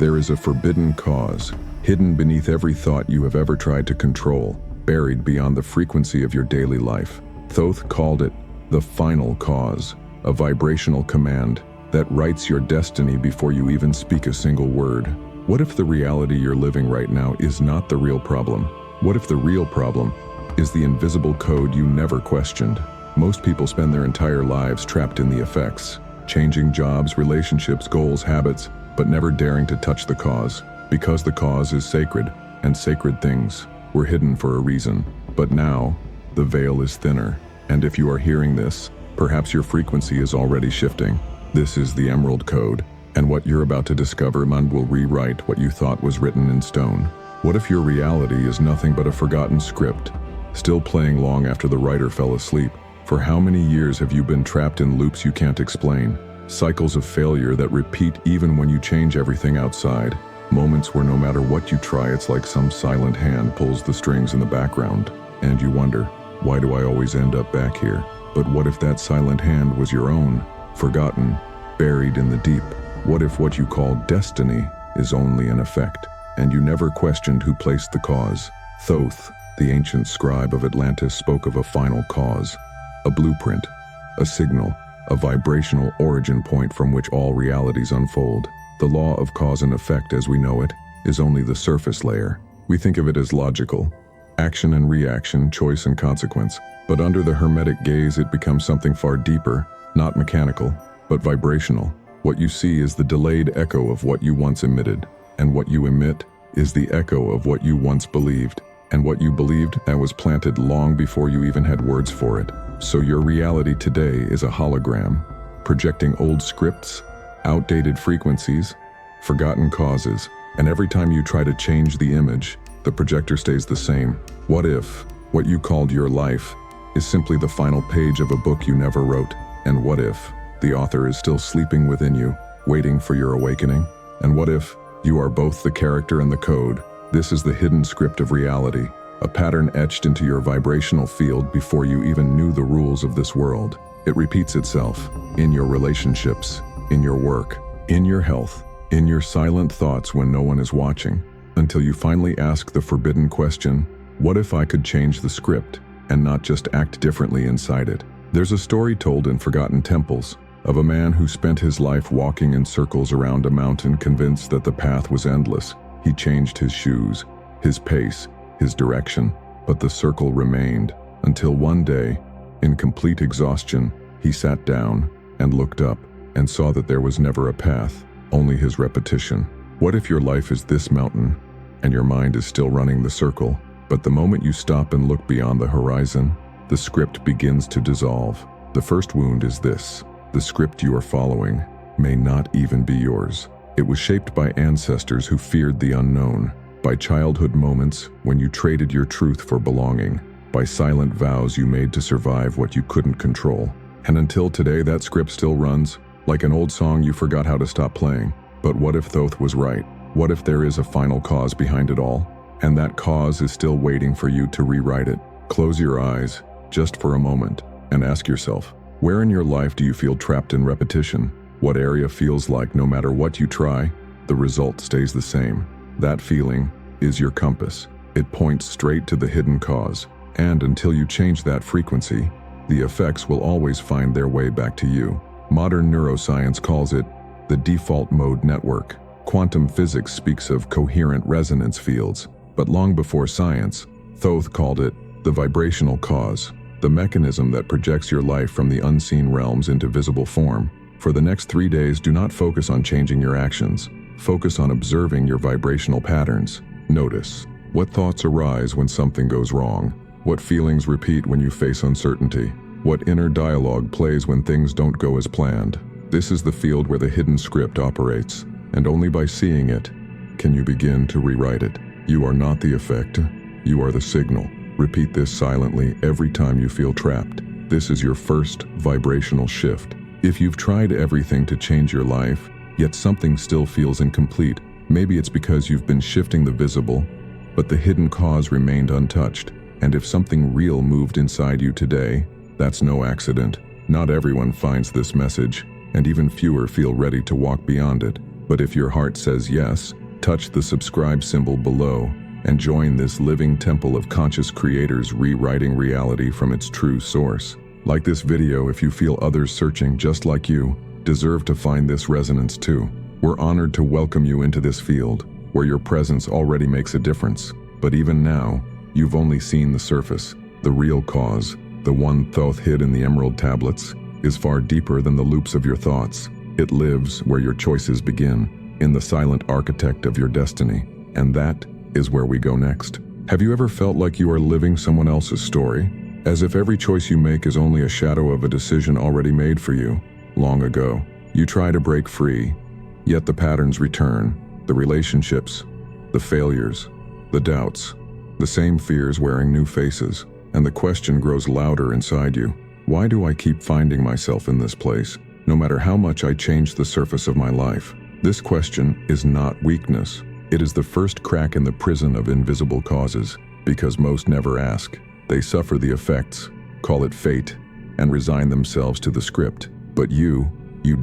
There is a forbidden cause, hidden beneath every thought you have ever tried to control, buried beyond the frequency of your daily life. Thoth called it the final cause, a vibrational command that writes your destiny before you even speak a single word. What if the reality you're living right now is not the real problem? What if the real problem is the invisible code you never questioned? Most people spend their entire lives trapped in the effects, changing jobs, relationships, goals, habits, but never daring to touch the cause, because the cause is sacred, and sacred things were hidden for a reason. But now, the veil is thinner, and if you are hearing this, perhaps your frequency is already shifting. This is the Emerald Code, and what you're about to discover will rewrite what you thought was written in stone. What if your reality is nothing but a forgotten script, still playing long after the writer fell asleep? For how many years have you been trapped in loops you can't explain? Cycles of failure that repeat even when you change everything outside. Moments where no matter what you try, it's like some silent hand pulls the strings in the background. And you wonder, why do I always end up back here? But what if that silent hand was your own, forgotten, buried in the deep? What if what you call destiny is only an effect, and you never questioned who placed the cause? Thoth, the ancient scribe of Atlantis, spoke of a final cause, a blueprint, a signal, a vibrational origin point from which all realities unfold. The law of cause and effect as we know it is only the surface layer. We think of it as logical, action and reaction, choice and consequence. But under the hermetic gaze it becomes something far deeper, not mechanical, but vibrational. What you see is the delayed echo of what you once emitted, and what you emit is the echo of what you once believed. And what you believed, that was planted long before you even had words for it. So your reality today is a hologram, projecting old scripts, outdated frequencies, forgotten causes, and every time you try to change the image, the projector stays the same. What if what you called your life is simply the final page of a book you never wrote? And what if the author is still sleeping within you, waiting for your awakening? And what if you are both the character and the code? This is the hidden script of reality, a pattern etched into your vibrational field before you even knew the rules of this world. It repeats itself in your relationships, in your work, in your health, in your silent thoughts when no one is watching, until you finally ask the forbidden question, what if I could change the script and not just act differently inside it? There's a story told in forgotten temples of a man who spent his life walking in circles around a mountain, convinced that the path was endless. He changed his shoes, his pace, his direction, but the circle remained, until one day, in complete exhaustion, he sat down and looked up and saw that there was never a path, only his repetition. What if your life is this mountain and your mind is still running the circle, but the moment you stop and look beyond the horizon, the script begins to dissolve? The first wound is this: the script you are following may not even be yours. It was shaped by ancestors who feared the unknown, by childhood moments when you traded your truth for belonging, by silent vows you made to survive what you couldn't control. And until today, that script still runs, like an old song you forgot how to stop playing. But what if Thoth was right? What if there is a final cause behind it all, and that cause is still waiting for you to rewrite it? Close your eyes, just for a moment, and ask yourself, where in your life do you feel trapped in repetition? What area feels like no matter what you try, the result stays the same? That feeling is your compass. It points straight to the hidden cause. And until you change that frequency, the effects will always find their way back to you. Modern neuroscience calls it the default mode network. Quantum physics speaks of coherent resonance fields. But long before science, Thoth called it the vibrational cause, the mechanism that projects your life from the unseen realms into visible form. For the next 3 days, do not focus on changing your actions. Focus on observing your vibrational patterns. Notice what thoughts arise when something goes wrong, what feelings repeat when you face uncertainty, what inner dialogue plays when things don't go as planned. This is the field where the hidden script operates, and only by seeing it can you begin to rewrite it. You are not the effect, you are the signal. Repeat this silently every time you feel trapped. This is your first vibrational shift. If you've tried everything to change your life, yet something still feels incomplete, maybe it's because you've been shifting the visible, but the hidden cause remained untouched. And if something real moved inside you today, that's no accident. Not everyone finds this message, and even fewer feel ready to walk beyond it. But if your heart says yes, touch the subscribe symbol below and join this living temple of conscious creators rewriting reality from its true source. Like this video if you feel others searching just like you deserve to find this resonance too. We're honored to welcome you into this field, where your presence already makes a difference. But even now, you've only seen the surface. The real cause, the one Thoth hid in the emerald tablets, is far deeper than the loops of your thoughts. It lives where your choices begin, in the silent architect of your destiny. And that is where we go next. Have you ever felt like you are living someone else's story? As if every choice you make is only a shadow of a decision already made for you, long ago. You try to break free, yet the patterns return. The relationships, the failures, the doubts, the same fears wearing new faces, and the question grows louder inside you. Why do I keep finding myself in this place, no matter how much I change the surface of my life? This question is not weakness. It is the first crack in the prison of invisible causes, because most never ask. They suffer the effects, call it fate, and resign themselves to the script. But you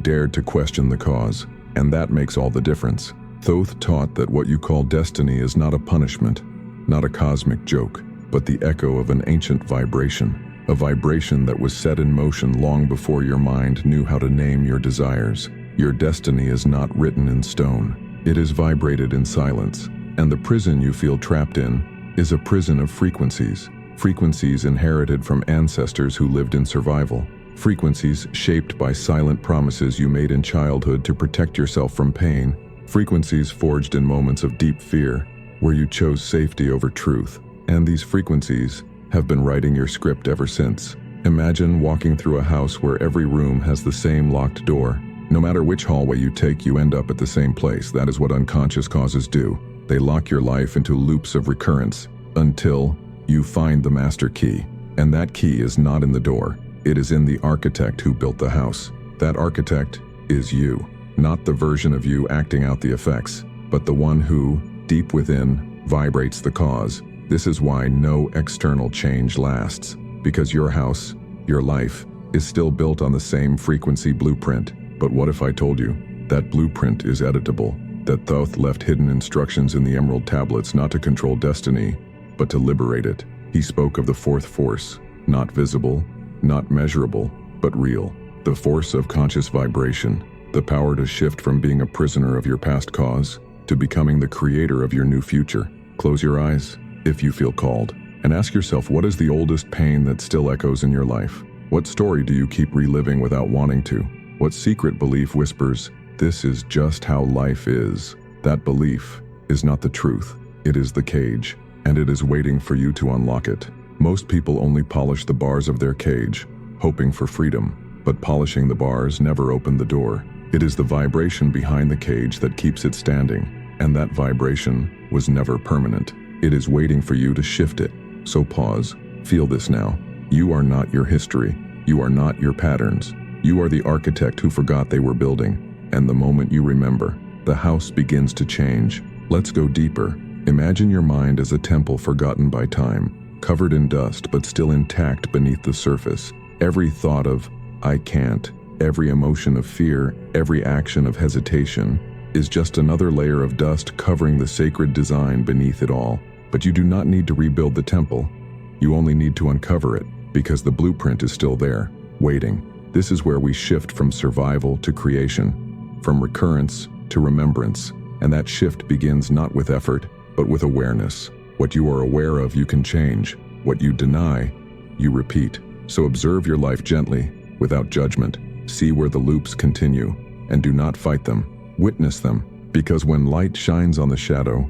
dared to question the cause, and that makes all the difference. Thoth taught that what you call destiny is not a punishment, not a cosmic joke, but the echo of an ancient vibration, a vibration that was set in motion long before your mind knew how to name your desires. Your destiny is not written in stone. It is vibrated in silence, and the prison you feel trapped in is a prison of frequencies. Frequencies inherited from ancestors who lived in survival. Frequencies shaped by silent promises you made in childhood to protect yourself from pain. Frequencies forged in moments of deep fear, where you chose safety over truth. And these frequencies have been writing your script ever since. Imagine walking through a house where every room has the same locked door. No matter which hallway you take, you end up at the same place. That is what unconscious causes do. They lock your life into loops of recurrence until you find the master key. And that key is not in the door. It is in the architect who built the house. That architect is you. Not the version of you acting out the effects, but the one who, deep within, vibrates the cause. This is why no external change lasts, because your house, your life, is still built on the same frequency blueprint. But what if I told you that blueprint is editable, that Thoth left hidden instructions in the emerald tablets not to control destiny, but to liberate it? He spoke of the fourth force, not visible, not measurable, but real. The force of conscious vibration. The power to shift from being a prisoner of your past cause to becoming the creator of your new future. Close your eyes, if you feel called, and ask yourself, what is the oldest pain that still echoes in your life? What story do you keep reliving without wanting to? What secret belief whispers, this is just how life is? That belief is not the truth. It is the cage, and it is waiting for you to unlock it. Most people only polish the bars of their cage, hoping for freedom, but polishing the bars never open the door. It is the vibration behind the cage that keeps it standing, and that vibration was never permanent. It is waiting for you to shift it. So pause, feel this now. You are not your history. You are not your patterns. You are the architect who forgot they were building, and the moment you remember, the house begins to change. Let's go deeper. Imagine your mind as a temple forgotten by time, covered in dust but still intact beneath the surface. Every thought of, I can't, every emotion of fear, every action of hesitation, is just another layer of dust covering the sacred design beneath it all. But you do not need to rebuild the temple. You only need to uncover it, because the blueprint is still there, waiting. This is where we shift from survival to creation, from recurrence to remembrance, and that shift begins not with effort, but with awareness. What you are aware of, you can change. What you deny, you repeat. So observe your life gently, without judgment. See where the loops continue, and do not fight them. Witness them, because when light shines on the shadow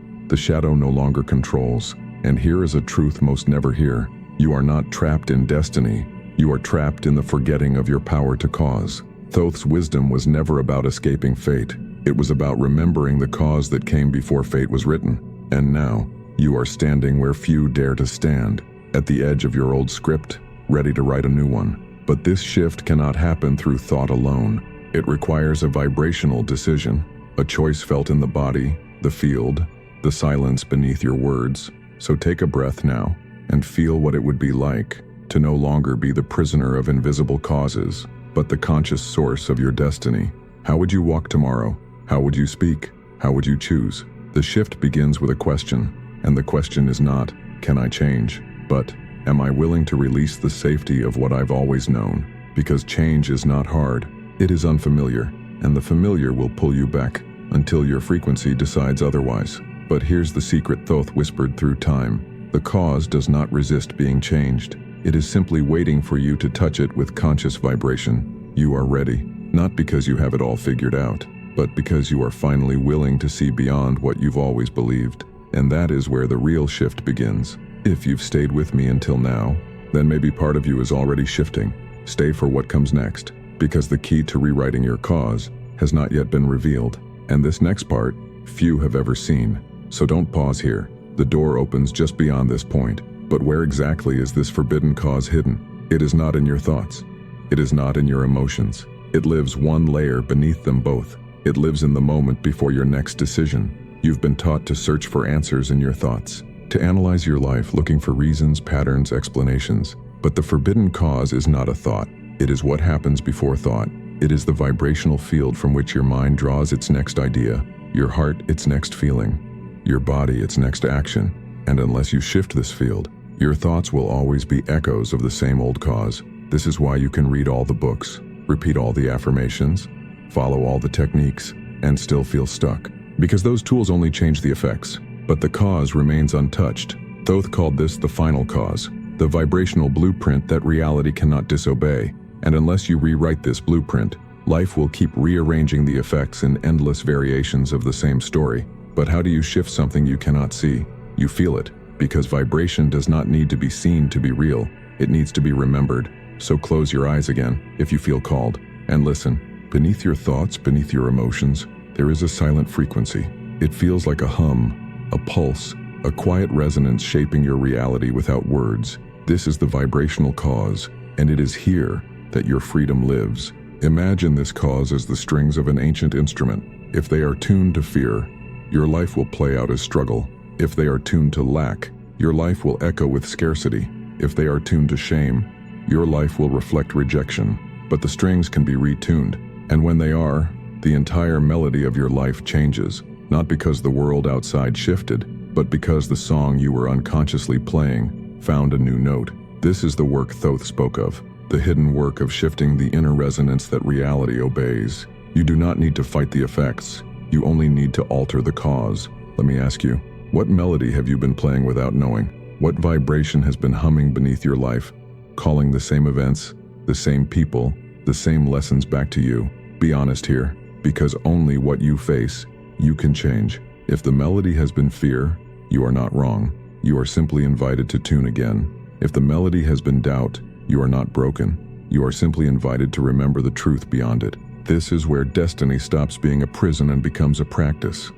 no longer controls. And here is a truth most never hear. You are not trapped in destiny. You are trapped in the forgetting of your power to cause. Thoth's wisdom was never about escaping fate. It was about remembering the cause that came before fate was written. And now, you are standing where few dare to stand, at the edge of your old script, ready to write a new one. But this shift cannot happen through thought alone. It requires a vibrational decision, a choice felt in the body, the field, the silence beneath your words. So take a breath now, and feel what it would be like to no longer be the prisoner of invisible causes, but the conscious source of your destiny. How would you walk tomorrow? How would you speak? How would you choose? The shift begins with a question, and the question is not, can I change? But, am I willing to release the safety of what I've always known? Because change is not hard, it is unfamiliar, and the familiar will pull you back until your frequency decides otherwise. But here's the secret Thoth whispered through time. The cause does not resist being changed. It is simply waiting for you to touch it with conscious vibration. You are ready, not because you have it all figured out, but because you are finally willing to see beyond what you've always believed. And that is where the real shift begins. If you've stayed with me until now, then maybe part of you is already shifting. Stay for what comes next, because the key to rewriting your cause has not yet been revealed. And this next part, few have ever seen. So don't pause here. The door opens just beyond this point. But where exactly is this forbidden cause hidden? It is not in your thoughts. It is not in your emotions. It lives one layer beneath them both. It lives in the moment before your next decision. You've been taught to search for answers in your thoughts, to analyze your life looking for reasons, patterns, explanations. But the forbidden cause is not a thought. It is what happens before thought. It is the vibrational field from which your mind draws its next idea, your heart its next feeling, your body its next action. And unless you shift this field, your thoughts will always be echoes of the same old cause. This is why you can read all the books, repeat all the affirmations, follow all the techniques, and still feel stuck. Because those tools only change the effects, but the cause remains untouched. Thoth called this the final cause, the vibrational blueprint that reality cannot disobey. And unless you rewrite this blueprint, life will keep rearranging the effects in endless variations of the same story. But how do you shift something you cannot see? You feel it, because vibration does not need to be seen to be real. It needs to be remembered. So close your eyes again, if you feel called, and listen. Beneath your thoughts, beneath your emotions, there is a silent frequency. It feels like a hum, a pulse, a quiet resonance shaping your reality without words. This is the vibrational cause, and it is here that your freedom lives. Imagine this cause as the strings of an ancient instrument. If they are tuned to fear, your life will play out as struggle. If they are tuned to lack, your life will echo with scarcity. If they are tuned to shame, your life will reflect rejection. But the strings can be retuned, and when they are, the entire melody of your life changes, not because the world outside shifted, but because the song you were unconsciously playing found a new note. This is the work Thoth spoke of, the hidden work of shifting the inner resonance that reality obeys. You do not need to fight the effects. You only need to alter the cause. Let me ask you, what melody have you been playing without knowing? What vibration has been humming beneath your life, calling the same events, the same people, the same lessons back to you? Be honest here, because only what you face, you can change. If the melody has been fear, you are not wrong. You are simply invited to tune again. If the melody has been doubt, you are not broken. You are simply invited to remember the truth beyond it. This is where destiny stops being a prison and becomes a practice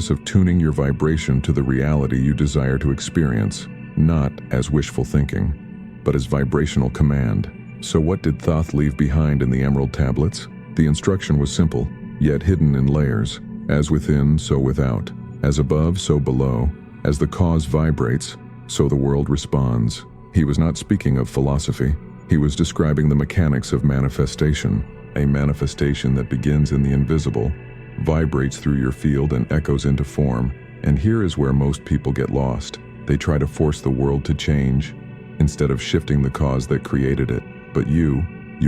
of tuning your vibration to the reality you desire to experience, not as wishful thinking, but as vibrational command. So what did Thoth leave behind in the emerald tablets? The instruction was simple, yet hidden in layers. As within, so without. As above, so below. As the cause vibrates, so the world responds. He was not speaking of philosophy. He was describing the mechanics of manifestation, a manifestation that begins in the invisible, vibrates through your field and echoes into form. And here is where most people get lost. They try to force the world to change, instead of shifting the cause that created it. But you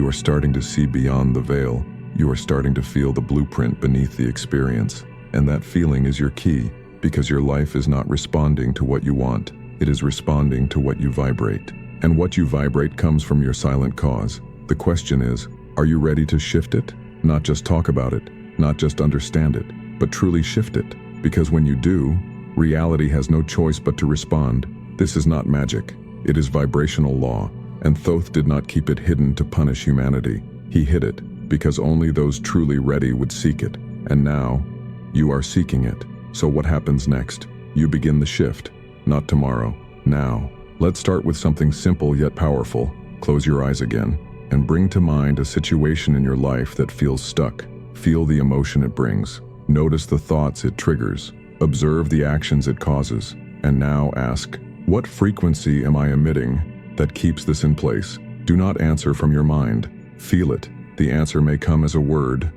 are starting to see beyond the veil. You are starting to feel the blueprint beneath the experience. And that feeling is your key, because your life is not responding to what you want. It is responding to what you vibrate. And what you vibrate comes from your silent cause. The question is, are you ready to shift it? Not just talk about it, not just understand it, but truly shift it. Because when you do, reality has no choice but to respond. This is not magic. It is vibrational law. And Thoth did not keep it hidden to punish humanity. He hid it, because only those truly ready would seek it. And now, you are seeking it. So what happens next? You begin the shift. Not tomorrow, now. Let's start with something simple yet powerful. Close your eyes again, and bring to mind a situation in your life that feels stuck. Feel the emotion it brings. Notice the thoughts it triggers. Observe the actions it causes. And now ask, what frequency am I emitting that keeps this in place? Do not answer from your mind. Feel it. The answer may come as a word,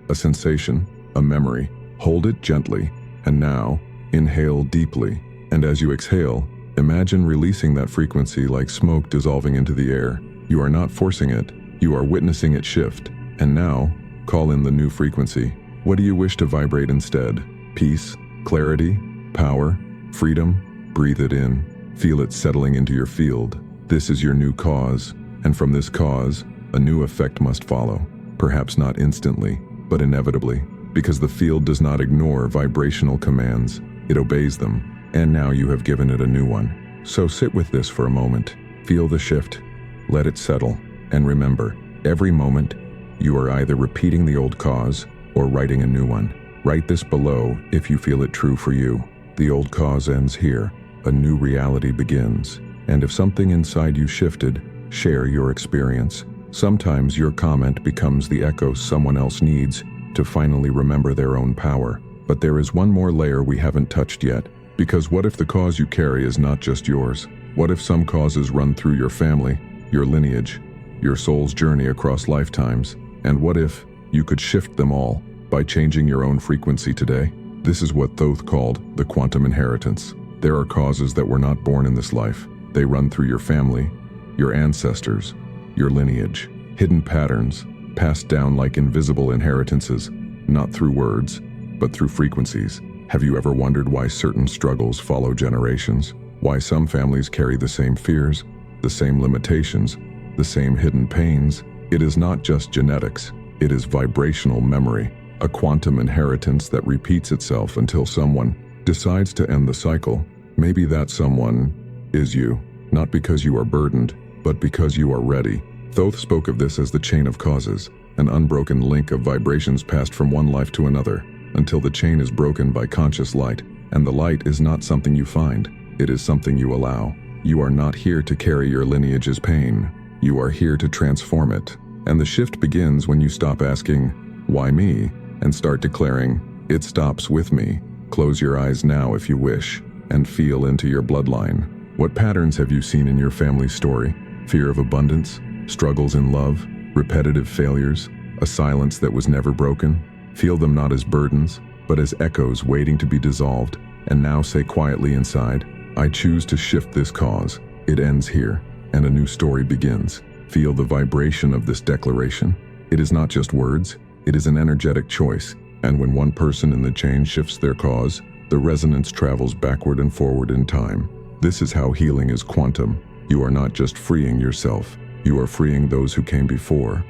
a sensation, a memory. Hold it gently, and now, inhale deeply. And as you exhale, imagine releasing that frequency like smoke dissolving into the air. You are not forcing it, you are witnessing it shift. And now, call in the new frequency. What do you wish to vibrate instead? Peace, clarity, power, freedom? Breathe it in. Feel it settling into your field. This is your new cause, and from this cause, a new effect must follow. Perhaps not instantly, but inevitably, because the field does not ignore vibrational commands, it obeys them. And now you have given it a new one. So sit with this for a moment. Feel the shift. Let it settle. And remember, every moment, you are either repeating the old cause or writing a new one. Write this below if you feel it true for you. The old cause ends here. A new reality begins. And if something inside you shifted, share your experience. Sometimes your comment becomes the echo someone else needs to finally remember their own power. But there is one more layer we haven't touched yet. Because what if the cause you carry is not just yours? What if some causes run through your family, your lineage, your soul's journey across lifetimes? And what if you could shift them all by changing your own frequency today? This is what Thoth called the quantum inheritance. There are causes that were not born in this life. They run through your family, your ancestors, your lineage. Hidden patterns, passed down like invisible inheritances, not through words, but through frequencies. Have you ever wondered why certain struggles follow generations? Why some families carry the same fears, the same limitations, the same hidden pains? It is not just genetics, it is vibrational memory, a quantum inheritance that repeats itself until someone decides to end the cycle. Maybe that someone is you, not because you are burdened, but because you are ready. Thoth spoke of this as the chain of causes, an unbroken link of vibrations passed from one life to another, until the chain is broken by conscious light. And the light is not something you find, it is something you allow. You are not here to carry your lineage's pain, you are here to transform it. And the shift begins when you stop asking, "Why me?" and start declaring, "It stops with me." Close your eyes now if you wish, and feel into your bloodline. What patterns have you seen in your family's story? Fear of abundance, struggles in love, repetitive failures, a silence that was never broken? Feel them not as burdens, but as echoes waiting to be dissolved. And now say quietly inside, "I choose to shift this cause." It ends here, and a new story begins. Feel the vibration of this declaration. It is not just words, it is an energetic choice. And when one person in the chain shifts their cause, the resonance travels backward and forward in time. This is how healing is quantum. You are not just freeing yourself, you are freeing those who came before,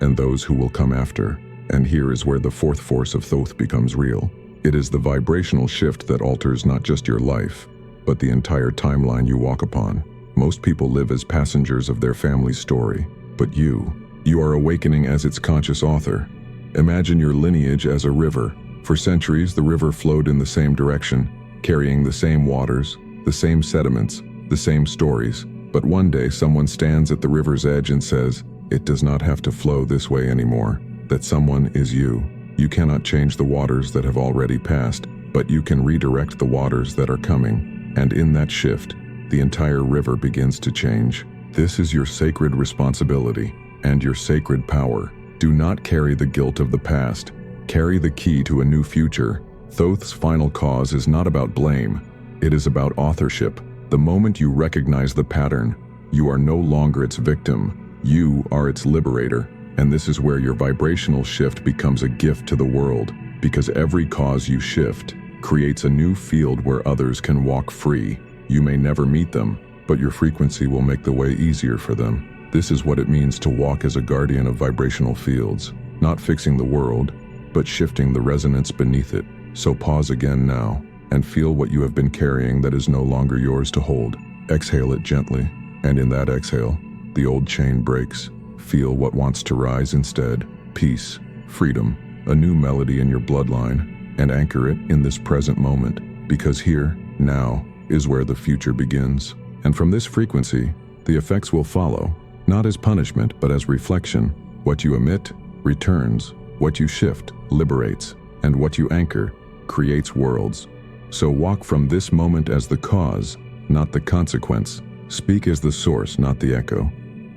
and those who will come after. And here is where the fourth force of Thoth becomes real. It is the vibrational shift that alters not just your life, but the entire timeline you walk upon. Most people live as passengers of their family's story, but you are awakening as its conscious author. Imagine your lineage as a river. For centuries, the river flowed in the same direction, carrying the same waters, the same sediments, the same stories. But one day, someone stands at the river's edge and says, "It does not have to flow this way anymore." That someone is you. You cannot change the waters that have already passed, but you can redirect the waters that are coming. And in that shift, the entire river begins to change. This is your sacred responsibility and your sacred power. Do not carry the guilt of the past. Carry the key to a new future. Thoth's final cause is not about blame. It is about authorship. The moment you recognize the pattern, you are no longer its victim. You are its liberator. And this is where your vibrational shift becomes a gift to the world, because every cause you shift creates a new field where others can walk free. You may never meet them, but your frequency will make the way easier for them. This is what it means to walk as a guardian of vibrational fields, not fixing the world, but shifting the resonance beneath it. So pause again now, and feel what you have been carrying that is no longer yours to hold. Exhale it gently, and in that exhale, the old chain breaks. Feel what wants to rise instead. Peace, freedom, a new melody in your bloodline, and anchor it in this present moment, because here, now, is where the future begins. And from this frequency, the effects will follow, not as punishment, but as reflection. What you emit returns, what you shift liberates, and what you anchor creates worlds. So walk from this moment as the cause, not the consequence. Speak as the source, not the echo.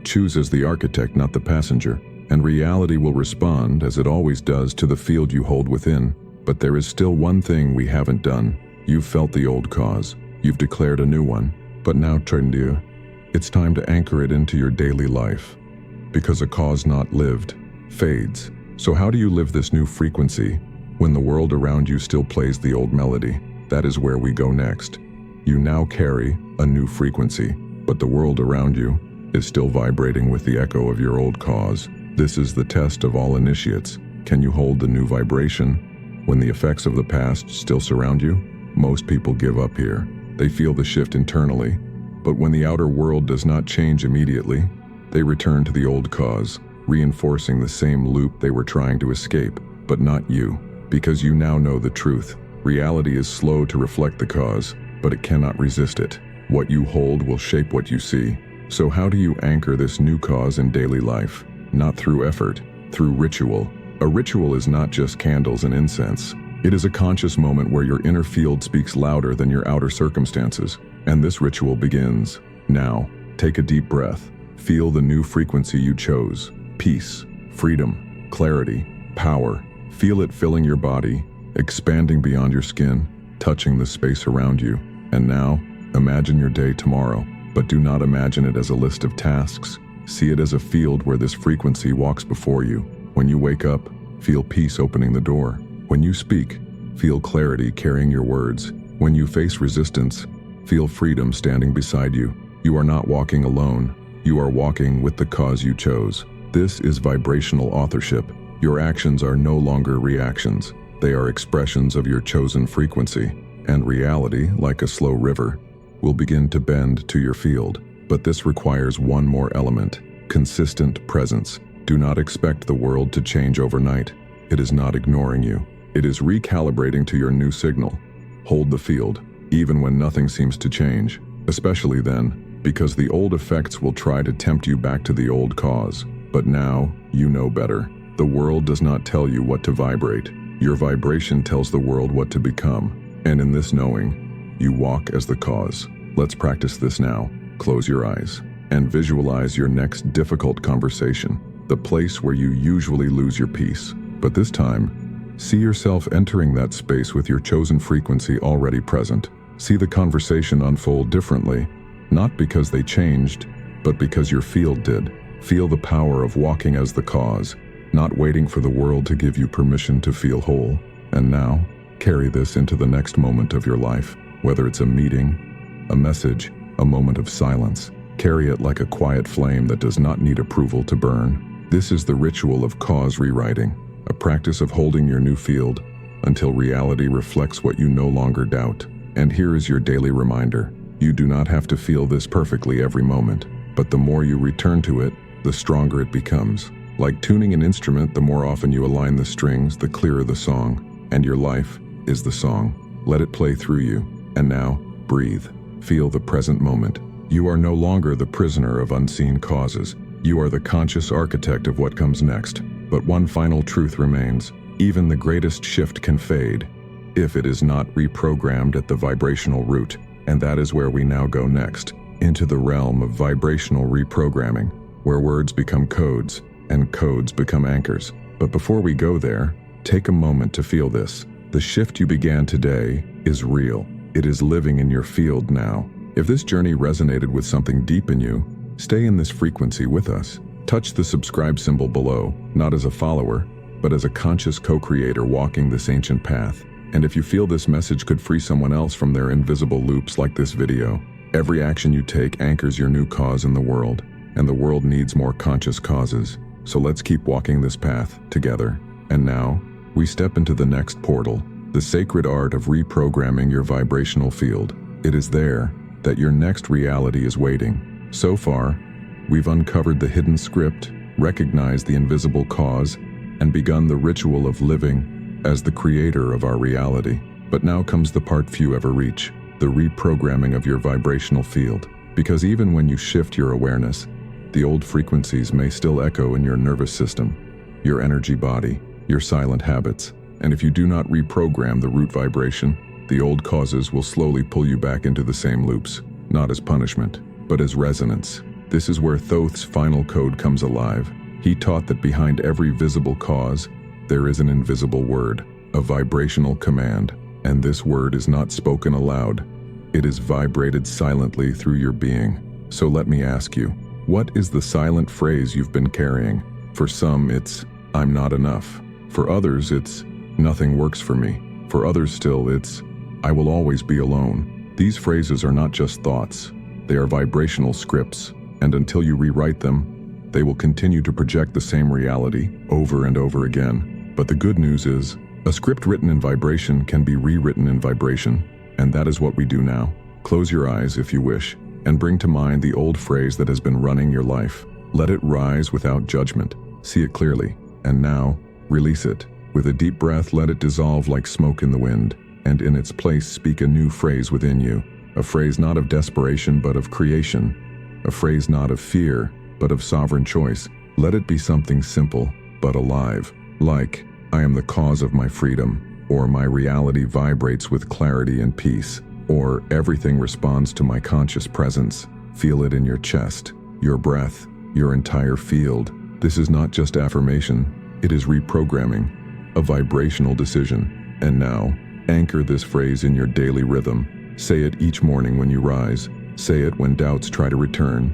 Choose as the architect, not the passenger. and reality will respond, as it always does, to the field you hold within. But there is still one thing we haven't done. You've felt the old cause. You've declared a new one. But now, Trendu, it's time to anchor it into your daily life. Because a cause not lived fades. So how do you live this new frequency when the world around you still plays the old melody? That is where we go next. You now carry a new frequency, but the world around you is still vibrating with the echo of your old cause. This is the test of all initiates. Can you hold the new vibration when the effects of the past still surround you? Most people give up here. They feel the shift internally, but when the outer world does not change immediately, they return to the old cause, reinforcing the same loop they were trying to escape. But not you, because you now know the truth. Reality is slow to reflect the cause, but it cannot resist it. What you hold will shape what you see. So how do you anchor this new cause in daily life? Not through effort, through ritual. A ritual is not just candles and incense. It is a conscious moment where your inner field speaks louder than your outer circumstances. And this ritual begins now. Take a deep breath. Feel the new frequency you chose. Peace, freedom, clarity, power. Feel it filling your body, expanding beyond your skin, touching the space around you. And now, imagine your day tomorrow. But do not imagine it as a list of tasks. See it as a field where this frequency walks before you. When you wake up, feel peace opening the door. When you speak, feel clarity carrying your words. When you face resistance, feel freedom standing beside you. You are not walking alone. You are walking with the cause you chose. This is vibrational authorship. Your actions are no longer reactions. They are expressions of your chosen frequency. And reality, like a slow river, will begin to bend to your field. But this requires one more element: consistent presence. Do not expect the world to change overnight. It is not ignoring you. It is recalibrating to your new signal. Hold the field, even when nothing seems to change, especially then, because the old effects will try to tempt you back to the old cause. But now, you know better. The world does not tell you what to vibrate. Your vibration tells the world what to become. And in this knowing, you walk as the cause. Let's practice this now. Close your eyes and visualize your next difficult conversation, the place where you usually lose your peace. But this time, see yourself entering that space with your chosen frequency already present. See the conversation unfold differently, not because they changed, but because your field did. Feel the power of walking as the cause, not waiting for the world to give you permission to feel whole. And now, carry this into the next moment of your life, whether it's a meeting, a message, a moment of silence. Carry it like a quiet flame that does not need approval to burn. This is the ritual of cause rewriting, a practice of holding your new field until reality reflects what you no longer doubt. And here is your daily reminder. You do not have to feel this perfectly every moment, but the more you return to it, the stronger it becomes. Like tuning an instrument, the more often you align the strings, the clearer the song. And your life is the song. Let it play through you. And now, breathe. Feel the present moment. You are no longer the prisoner of unseen causes. You are the conscious architect of what comes next. But one final truth remains. Even the greatest shift can fade if it is not reprogrammed at the vibrational root. And that is where we now go next, into the realm of vibrational reprogramming, where words become codes and codes become anchors. But before we go there, take a moment to feel this. The shift you began today is real. It is living in your field now. If this journey resonated with something deep in you, stay in this frequency with us. Touch the subscribe symbol below, not as a follower, but as a conscious co-creator walking this ancient path. And if you feel this message could free someone else from their invisible loops like this video, every action you take anchors your new cause in the world, and the world needs more conscious causes. So let's keep walking this path together. And now, we step into the next portal, the sacred art of reprogramming your vibrational field. It is there that your next reality is waiting. So far, we've uncovered the hidden script, recognized the invisible cause, and begun the ritual of living as the creator of our reality. But now comes the part few ever reach, the reprogramming of your vibrational field. Because even when you shift your awareness, the old frequencies may still echo in your nervous system, your energy body, your silent habits. And if you do not reprogram the root vibration, the old causes will slowly pull you back into the same loops, not as punishment, but as resonance. This is where Thoth's final code comes alive. He taught that behind every visible cause, there is an invisible word, a vibrational command, and this word is not spoken aloud. It is vibrated silently through your being. So let me ask you, what is the silent phrase you've been carrying? For some, it's, "I'm not enough." For others, it's, "Nothing works for me." For others still, it's, "I will always be alone." These phrases are not just thoughts. They are vibrational scripts, and until you rewrite them, they will continue to project the same reality over and over again. But the good news is, a script written in vibration can be rewritten in vibration, and that is what we do now. Close your eyes if you wish, and bring to mind the old phrase that has been running your life. Let it rise without judgment. See it clearly, and now, release it. With a deep breath, let it dissolve like smoke in the wind, and in its place speak a new phrase within you. A phrase not of desperation but of creation. A phrase not of fear but of sovereign choice. Let it be something simple but alive, like, "I am the cause of my freedom," or "My reality vibrates with clarity and peace," or "Everything responds to my conscious presence." Feel it in your chest, your breath, your entire field. This is not just affirmation, it is reprogramming, a vibrational decision. And now, anchor this phrase in your daily rhythm. Say it each morning when you rise. Say it when doubts try to return.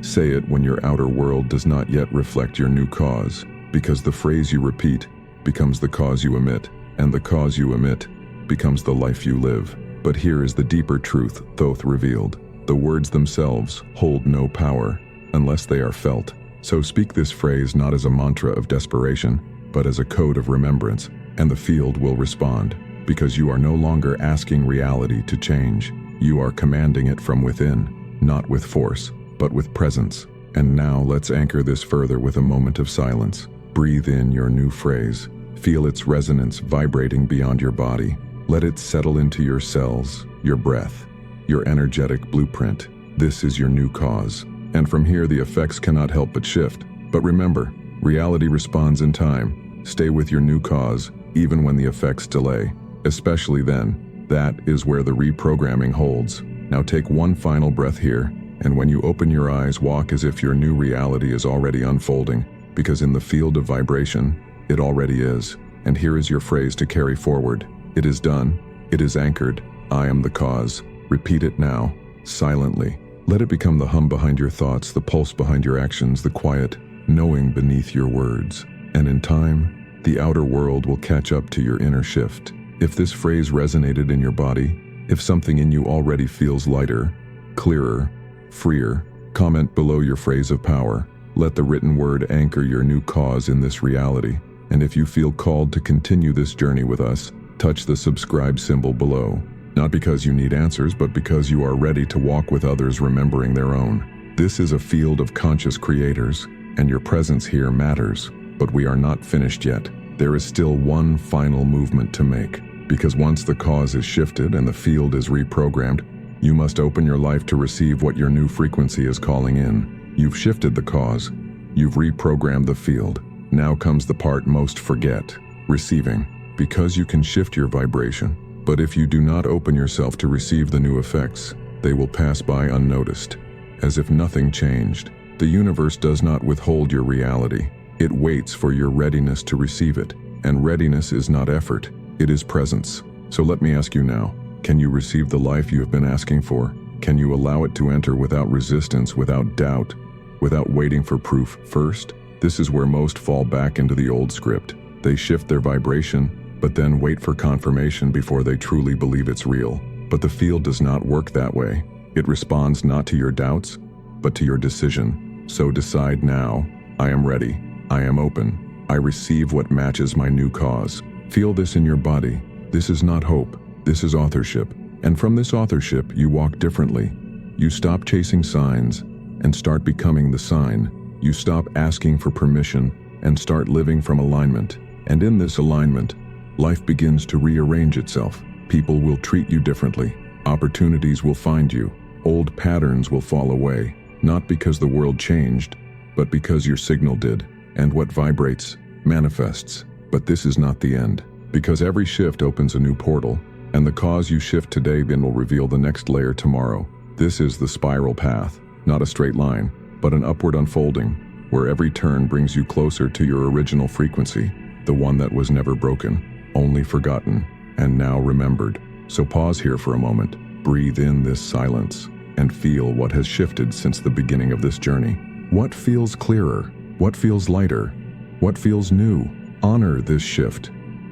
Say it when your outer world does not yet reflect your new cause, because the phrase you repeat becomes the cause you emit, and the cause you emit becomes the life you live. But here is the deeper truth Thoth revealed. The words themselves hold no power unless they are felt. So speak this phrase not as a mantra of desperation, but as a code of remembrance, and the field will respond, because you are no longer asking reality to change. You are commanding it from within, not with force, but with presence. And now let's anchor this further with a moment of silence. Breathe in your new phrase. Feel its resonance vibrating beyond your body. Let it settle into your cells, your breath, your energetic blueprint. This is your new cause. And from here the effects cannot help but shift. But remember, reality responds in time. Stay with your new cause, even when the effects delay. Especially then, that is where the reprogramming holds. Now take one final breath here, and when you open your eyes, walk as if your new reality is already unfolding, because in the field of vibration, it already is. And here is your phrase to carry forward. It is done. It is anchored. I am the cause. Repeat it now, silently. Let it become the hum behind your thoughts, the pulse behind your actions, the quiet knowing beneath your words. And in time, the outer world will catch up to your inner shift. If this phrase resonated in your body, if something in you already feels lighter, clearer, freer, comment below your phrase of power. Let the written word anchor your new cause in this reality. And if you feel called to continue this journey with us, touch the subscribe symbol below. Not because you need answers, but because you are ready to walk with others remembering their own. This is a field of conscious creators, and your presence here matters. But we are not finished yet. There is still one final movement to make. Because once the cause is shifted and the field is reprogrammed, you must open your life to receive what your new frequency is calling in. You've shifted the cause. You've reprogrammed the field. Now comes the part most forget, receiving. Because you can shift your vibration. But if you do not open yourself to receive the new effects, they will pass by unnoticed, as if nothing changed. The universe does not withhold your reality. It waits for your readiness to receive it. And readiness is not effort, it is presence. So let me ask you now, can you receive the life you have been asking for? Can you allow it to enter without resistance, without doubt, without waiting for proof first? This is where most fall back into the old script. They shift their vibration, but then wait for confirmation before they truly believe it's real. But the field does not work that way. It responds not to your doubts, but to your decision. So decide now, I am ready, I am open, I receive what matches my new cause. Feel this in your body. This is not hope, this is authorship. And from this authorship, you walk differently. You stop chasing signs and start becoming the sign. You stop asking for permission and start living from alignment. And in this alignment, life begins to rearrange itself. People will treat you differently. Opportunities will find you. Old patterns will fall away. Not because the world changed, but because your signal did. And what vibrates, manifests. But this is not the end. Because every shift opens a new portal, and the cause you shift today will reveal the next layer tomorrow. This is the spiral path, not a straight line, but an upward unfolding, where every turn brings you closer to your original frequency, the one that was never broken, only forgotten, and now remembered. So pause here for a moment, breathe in this silence, and feel what has shifted since the beginning of this journey. What feels clearer? What feels lighter? What feels new? Honor this shift,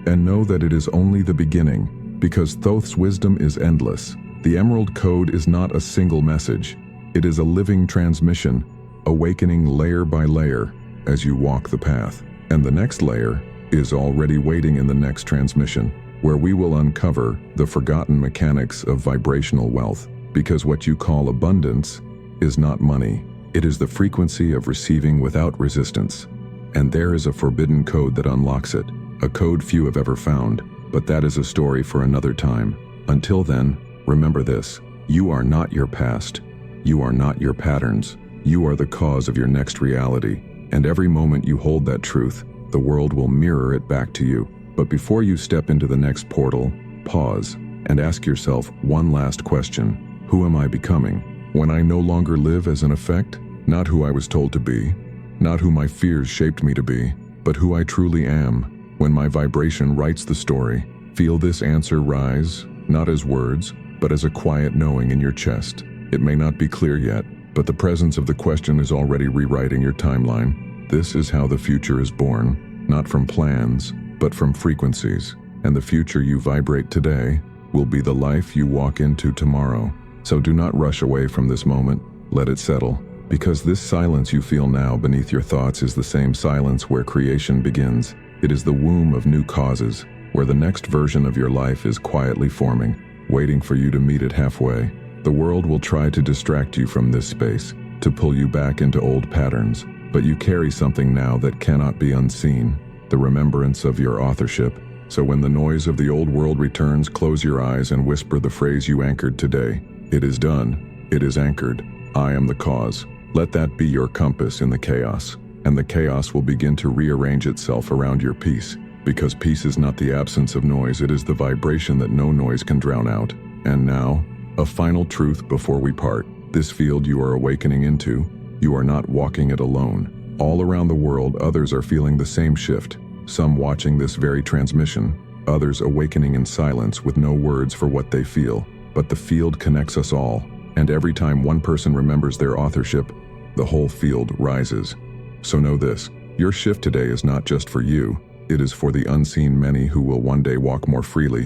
and know that it is only the beginning, because Thoth's wisdom is endless. The Emerald Code is not a single message. It is a living transmission, awakening layer by layer as you walk the path. And the next layer is already waiting in the next transmission, where we will uncover the forgotten mechanics of vibrational wealth. Because what you call abundance is not money. It is the frequency of receiving without resistance. And there is a forbidden code that unlocks it, a code few have ever found, but that is a story for another time. Until then, remember this: you are not your past. You are not your patterns. You are the cause of your next reality. And every moment you hold that truth, the world will mirror it back to you. But before you step into the next portal, pause and ask yourself one last question. Who am I becoming when I no longer live as an effect? Not who I was told to be, not who my fears shaped me to be, but who I truly am when my vibration writes the story. Feel this answer rise, not as words, but as a quiet knowing in your chest. It may not be clear yet, but the presence of the question is already rewriting your timeline. This is how the future is born, not from plans, but from frequencies. And the future you vibrate today will be the life you walk into tomorrow. So do not rush away from this moment. Let it settle. Because this silence you feel now beneath your thoughts is the same silence where creation begins. It is the womb of new causes, where the next version of your life is quietly forming, waiting for you to meet it halfway. The world will try to distract you from this space, to pull you back into old patterns, but you carry something now that cannot be unseen, the remembrance of your authorship. So when the noise of the old world returns, close your eyes and whisper the phrase you anchored today. It is done. It is anchored. I am the cause. Let that be your compass in the chaos, and the chaos will begin to rearrange itself around your peace. Because peace is not the absence of noise, it is the vibration that no noise can drown out. And now, a final truth before we part. This field you are awakening into, you are not walking it alone. All around the world, others are feeling the same shift. Some watching this very transmission, others awakening in silence with no words for what they feel. But the field connects us all, and every time one person remembers their authorship, the whole field rises. So know this: your shift today is not just for you, it is for the unseen many who will one day walk more freely,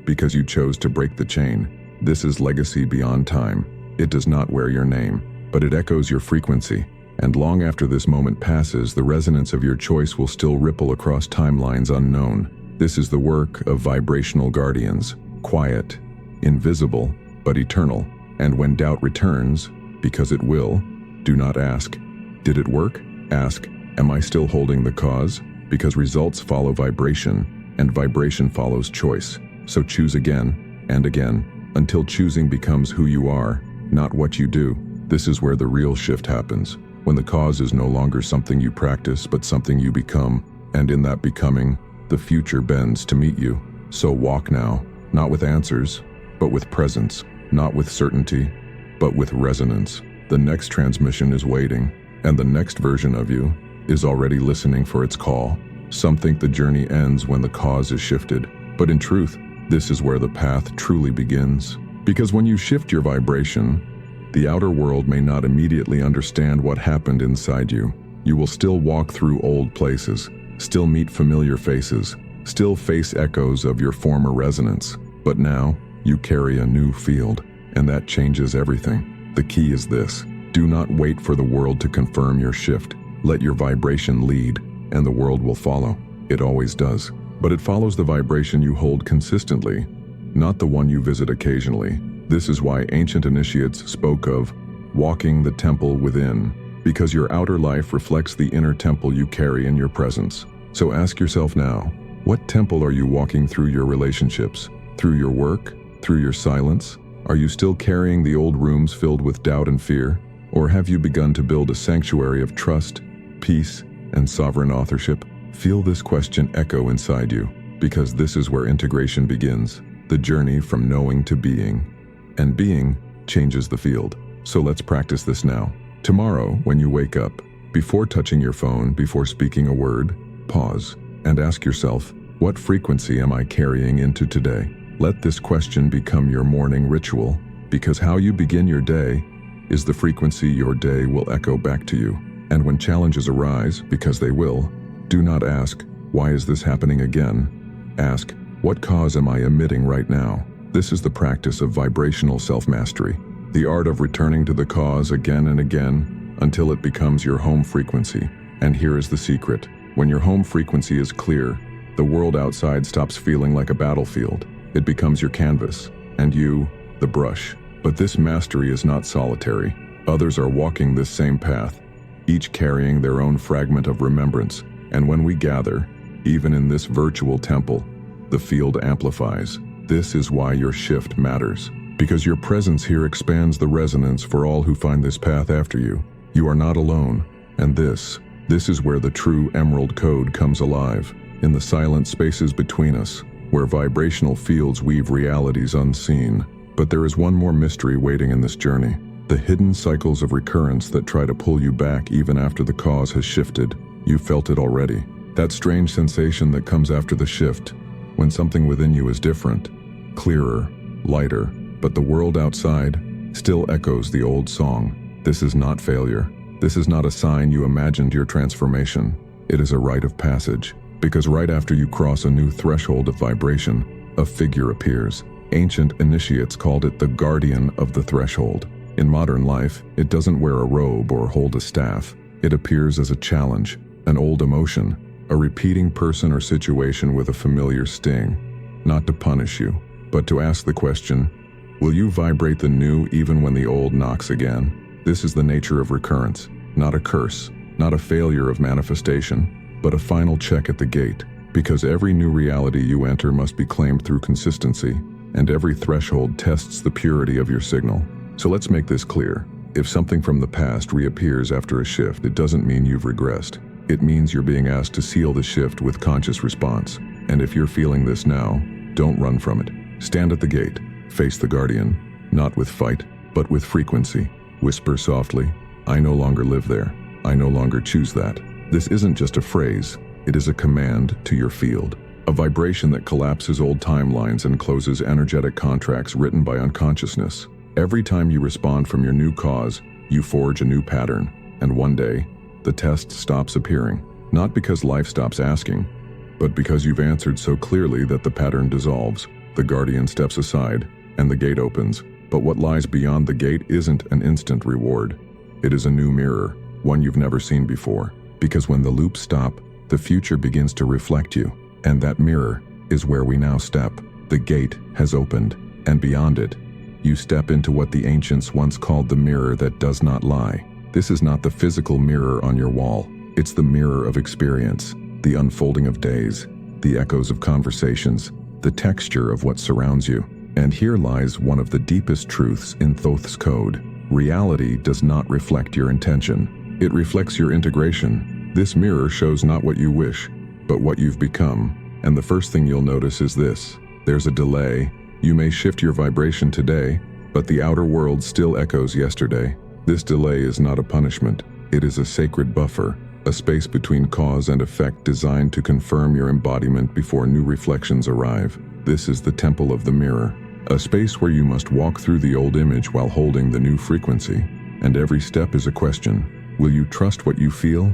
because you chose to break the chain. This is legacy beyond time. It does not wear your name, but it echoes your frequency. And long after this moment passes, the resonance of your choice will still ripple across timelines unknown. This is the work of vibrational guardians, quiet, invisible, but eternal. And when doubt returns, because it will, do not ask, did it work? Ask, am I still holding the cause? Because results follow vibration, and vibration follows choice. So choose again and again, until choosing becomes who you are, not what you do. This is where the real shift happens, when the cause is no longer something you practice, but something you become. And in that becoming, the future bends to meet you. So walk now, not with answers, but with presence. Not with certainty, but with resonance. The next transmission is waiting, and the next version of you is already listening for its call. Some think the journey ends when the cause is shifted, but in truth, this is where the path truly begins. Because when you shift your vibration, the outer world may not immediately understand what happened inside you. You will still walk through old places, still meet familiar faces, still face echoes of your former resonance. But now, you carry a new field, and that changes everything. The key is this: do not wait for the world to confirm your shift. Let your vibration lead, and the world will follow. It always does. But it follows the vibration you hold consistently, not the one you visit occasionally. This is why ancient initiates spoke of walking the temple within, because your outer life reflects the inner temple you carry in your presence. So ask yourself now, what temple are you walking through your relationships, through your work, through your silence? Are you still carrying the old rooms filled with doubt and fear? Or have you begun to build a sanctuary of trust, peace, and sovereign authorship? Feel this question echo inside you, because this is where integration begins, the journey from knowing to being. And being changes the field. So let's practice this now. Tomorrow, when you wake up, Before touching your phone, before speaking a word, pause and ask yourself, what frequency am I carrying into today? Let this question become your morning ritual, because how you begin your day is the frequency your day will echo back to you. And when challenges arise, because they will, do not ask, why is this happening again? Ask, what cause am I emitting right now? This is the practice of vibrational self-mastery, the art of returning to the cause again and again until it becomes your home frequency. And here is the secret. When your home frequency is clear, the world outside stops feeling like a battlefield. It becomes your canvas, and you, the brush. But this mastery is not solitary. Others are walking this same path, each carrying their own fragment of remembrance. And when we gather, even in this virtual temple, the field amplifies. This is why your shift matters, because your presence here expands the resonance for all who find this path after you. You are not alone, and this is where the true emerald code comes alive, in the silent spaces between us, where vibrational fields weave realities unseen. But there is one more mystery waiting in this journey, the hidden cycles of recurrence that try to pull you back even after the cause has shifted. You felt it already. That strange sensation that comes after the shift, when something within you is different, clearer, lighter, but the world outside still echoes the old song. This is not failure. This is not a sign you imagined your transformation. It is a rite of passage, because right after you cross a new threshold of vibration, a figure appears. Ancient initiates called it the guardian of the threshold. In modern life, it doesn't wear a robe or hold a staff. It appears as a challenge, an old emotion, a repeating person or situation with a familiar sting, not to punish you, but to ask the question, will you vibrate the new even when the old knocks again? This is the nature of recurrence, not a curse, not a failure of manifestation, but a final check at the gate, because every new reality you enter must be claimed through consistency, and every threshold tests the purity of your signal. So let's make this clear. If something from the past reappears after a shift, it doesn't mean you've regressed. It means you're being asked to seal the shift with conscious response. And if you're feeling this now, don't run from it. Stand at the gate, face the guardian, not with fight, but with frequency. Whisper softly, I no longer live there. I no longer choose that. This isn't just a phrase, it is a command to your field. A vibration that collapses old timelines and closes energetic contracts written by unconsciousness. Every time you respond from your new cause, you forge a new pattern, and one day, the test stops appearing. Not because life stops asking, but because you've answered so clearly that the pattern dissolves. The guardian steps aside, and the gate opens. But what lies beyond the gate isn't an instant reward. It is a new mirror, one you've never seen before. Because when the loops stop, the future begins to reflect you. And that mirror is where we now step. The gate has opened, and beyond it, you step into what the ancients once called the mirror that does not lie. This is not the physical mirror on your wall. It's the mirror of experience, the unfolding of days, the echoes of conversations, the texture of what surrounds you. And here lies one of the deepest truths in Thoth's code. Reality does not reflect your intention. It reflects your integration. This mirror shows not what you wish, but what you've become. And the first thing you'll notice is this. There's a delay. You may shift your vibration today, but the outer world still echoes yesterday. This delay is not a punishment. It is a sacred buffer, a space between cause and effect designed to confirm your embodiment before new reflections arrive. This is the temple of the mirror, a space where you must walk through the old image while holding the new frequency. And every step is a question. Will you trust what you feel,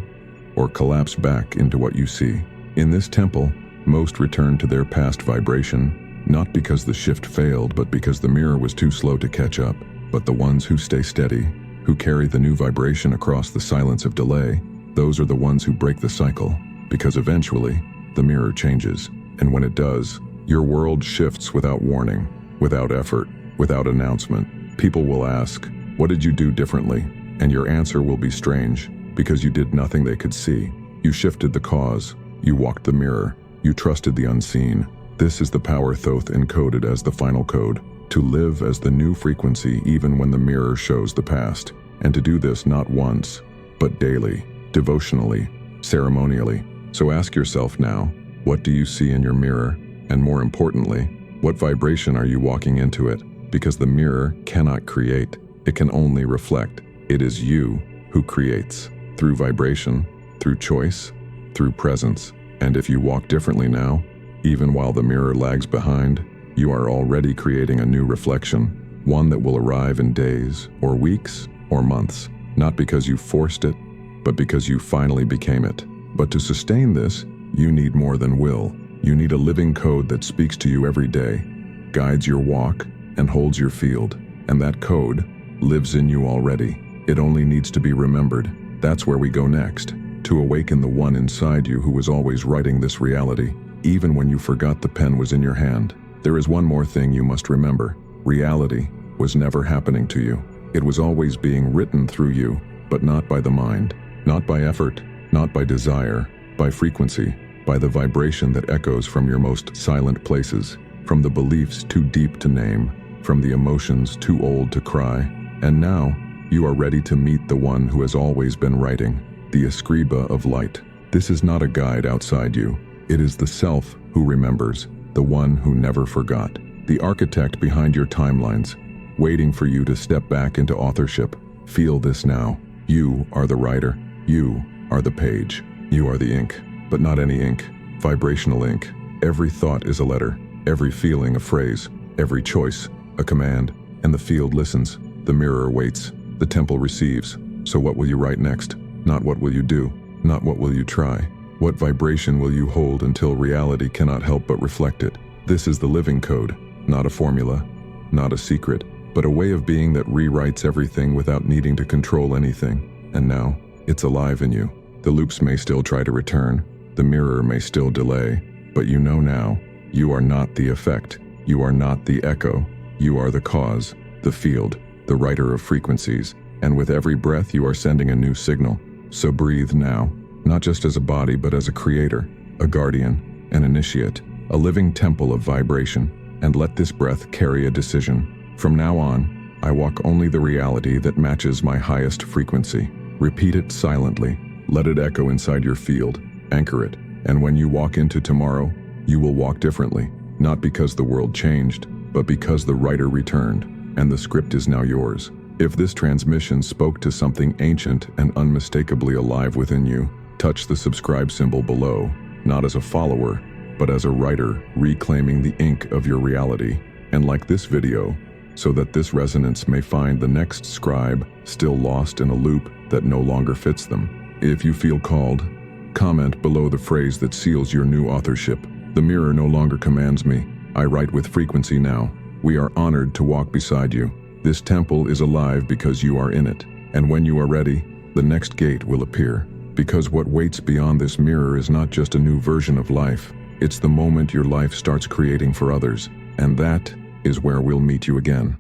or collapse back into what you see? In this temple, most return to their past vibration, not because the shift failed, but because the mirror was too slow to catch up. But the ones who stay steady, who carry the new vibration across the silence of delay, those are the ones who break the cycle, because eventually, the mirror changes. And when it does, your world shifts without warning, without effort, without announcement. People will ask, what did you do differently? And your answer will be strange, because you did nothing they could see. You shifted the cause, you walked the mirror, you trusted the unseen. This is the power Thoth encoded as the final code, to live as the new frequency even when the mirror shows the past, and to do this not once, but daily, devotionally, ceremonially. So ask yourself now, what do you see in your mirror? And more importantly, what vibration are you walking into it? Because the mirror cannot create, it can only reflect. It is you who creates. through vibration, through choice, through presence. And if you walk differently now, even while the mirror lags behind, you are already creating a new reflection, one that will arrive in days, or weeks, or months, not because you forced it, but because you finally became it. But to sustain this, you need more than will. You need a living code that speaks to you every day, guides your walk, and holds your field. And that code lives in you already. It only needs to be remembered. That's where we go next, to awaken the one inside you who was always writing this reality, even when you forgot the pen was in your hand. There is one more thing you must remember. Reality was never happening to you. It was always being written through you, but not by the mind, not by effort, not by desire, by frequency, by the vibration that echoes from your most silent places, from the beliefs too deep to name, from the emotions too old to cry. And now, you are ready to meet the one who has always been writing, the escriba of light. This is not a guide outside you. It is the self who remembers, the one who never forgot, the architect behind your timelines, waiting for you to step back into authorship. Feel this now. You are the writer. You are the page. You are the ink, but not any ink. Vibrational ink. Every thought is a letter, every feeling a phrase, every choice a command, and the field listens. The mirror waits. The temple receives. So what will you write next? Not what will you do, not what will you try. What vibration will you hold until reality cannot help but reflect it? This is the living code, not a formula, not a secret, but a way of being that rewrites everything without needing to control anything. And now, it's alive in you. The loops may still try to return, the mirror may still delay, but you know now, you are not the effect, you are not the echo, you are the cause, the field, the writer of frequencies, and with every breath you are sending a new signal. So breathe now, not just as a body but as a creator, a guardian, an initiate, a living temple of vibration, and let this breath carry a decision. From now on, I walk only the reality that matches my highest frequency. Repeat it silently, let it echo inside your field, anchor it, and when you walk into tomorrow, you will walk differently, not because the world changed, but because the writer returned, and the script is now yours. If this transmission spoke to something ancient and unmistakably alive within you, touch the subscribe symbol below, not as a follower, but as a writer reclaiming the ink of your reality, and like this video, so that this resonance may find the next scribe still lost in a loop that no longer fits them. If you feel called, comment below the phrase that seals your new authorship. The mirror no longer commands me. I write with frequency now. We are honored to walk beside you. This temple is alive because you are in it. And when you are ready, the next gate will appear. Because what waits beyond this mirror is not just a new version of life. It's the moment your life starts creating for others. And that is where we'll meet you again.